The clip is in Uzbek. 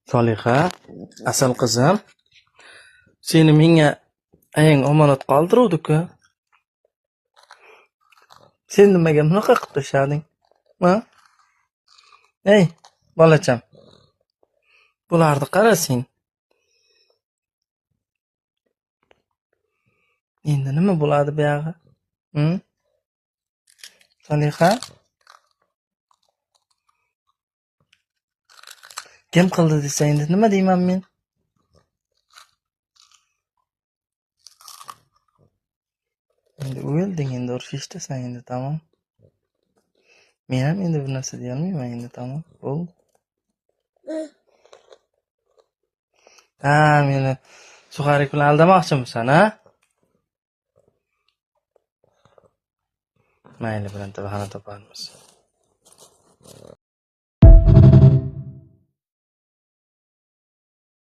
Soliha, asal qizim, seni menga ayang omonat qoldiruvdi-ku. Sen nimaga bunaqa qilib tashlading? Ha? Ey, bolacham. Bularni qara sen. Endi nima bo'ladi bu yog'i? Soliha? Kim qildi desa endi nima deyman men? Endi o'lding, endi urush eshitasan endi, tamom. Men ham endi bir narsa deyolmayman endi, tamom. Bo'ldi. Ha, meni suxarik bilan aldamoqchimisan, ha? Mayli, bironta bahona toparmiz.